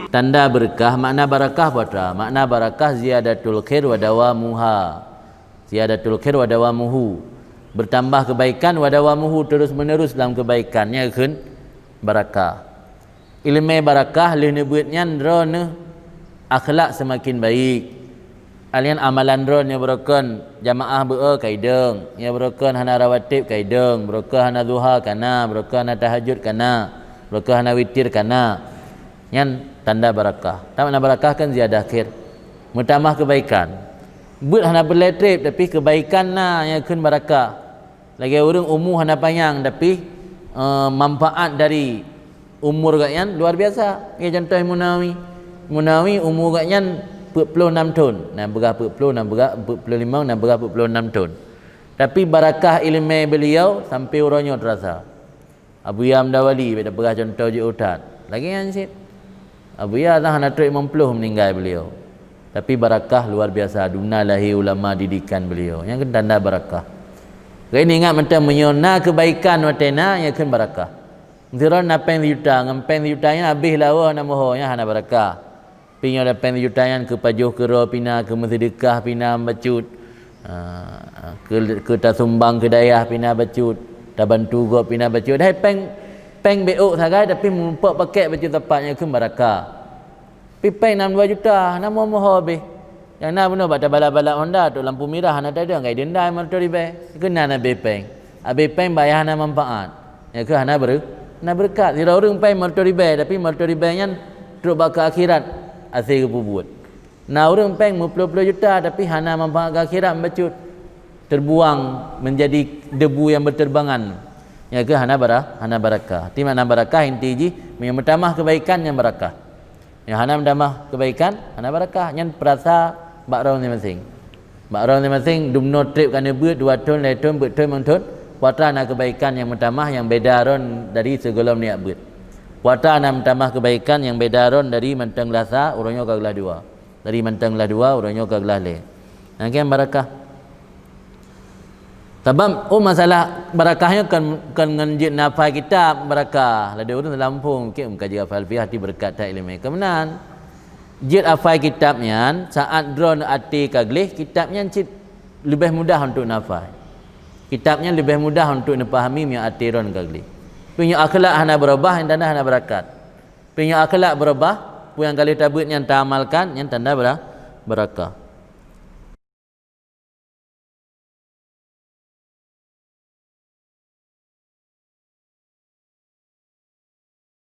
tanda berkah. Makna barakah apa? Makna barakah ziyadatul khair wa dawamuha. Ziyadatul khair wa dawamuhu, bertambah kebaikan, wa dawamuhu, terus menerus dalam kebaikannya kan barakah. Ilmu barakah leh nyebutnya drone akhlak semakin baik. Alian amalan drone yang berokon jamaah beul kaideng, yang berokon hana rawatib kaideng, berokon hana duha kana, berokon hana tahajud kana, berokon hana witir kana. Yang tanda barakah. Tanda barakah kan ziyadah khair, bertambah kebaikan. But hana berletrip tapi kebaikan na yang kun barakah. Lagi orang umur hana panjang tapi manfaat dari umur gakyan luar biasa. Ya contoh Munawi umur gakyan 46 tahun. Nah berapa 40, nah berapa 45, nah berapa 46 tahun. Tapi barakah ilmu beliau sampai orangnya terasa. Abu Yam Dawali pada berah contoh je utat. Lagi yang sit. Abu Ya dah hana 50 meninggal beliau. Tapi barakah luar biasa, dunalahi ulama didikan beliau. Yang kan tanda barakah. Ini ingat macam menyona kebaikan watena yang kan barakah. Zira napen yuta, ngampen yutanya habis lawa nama honya hana barakah. Pinya napen yutayan ke pajuh kero pina ke sedekah pina bacut. Ke tasumbang ke dayah pina bacut. Ta bantu go pina bacut. Hai peng beuk sagai tapi mumpuk pakai bacut tepatnya kan barakah. Pipeng 62 juta, nama moho habis. Yang nak benar baca balak-balak Honda tu lampu merah hana tak ada ngai denda motor ribe. Kena na bepeng. Bepeng bayar hana manfaat. Ya ke hana berkat. Tidak orang peng motor ribe tapi motor ribe nya terus bak akhirat asal kebubut. Nah orang peng 50 juta tapi hana manfaat ke akhirat bacut. Terbuang menjadi debu yang berterbangan. Ya ke hana barakah. Ti makna barakah inti ji yang bertambah kebaikan yang barakah. Yang hana menambah kebaikan, hana barakah. Yang perasa bakrau ni masing. Bakrau ni masing dumno trip kana beut 2 tahun, 3 tahun, beut tahun, tahun. Puatra nak kebaikan yang menambah yang beda ron dari segala niat beut. Puatra nak menambah kebaikan yang beda ron dari mentang lasa urangnya kaglah dua. Dari mentang lah dua urangnya kaglah le. Nah kan barakah. Sebab masalah barakahnya kan nganjit nafai kitab barakah. Ada orang Lampung mungkin kaji hafal fiqh hati berkat tak ilmu kemenan. Jit hafal kitabnya saat drone arti kaglih kitabnya cit lebih mudah untuk nafai. Kitabnya lebih mudah untuk dipahami yang arti drone kaglih. Punya akhlak hana berubah yang tanda hana barakat. Punya akhlak berubah yang kali tabut yang tak amalkan yang tanda barakah.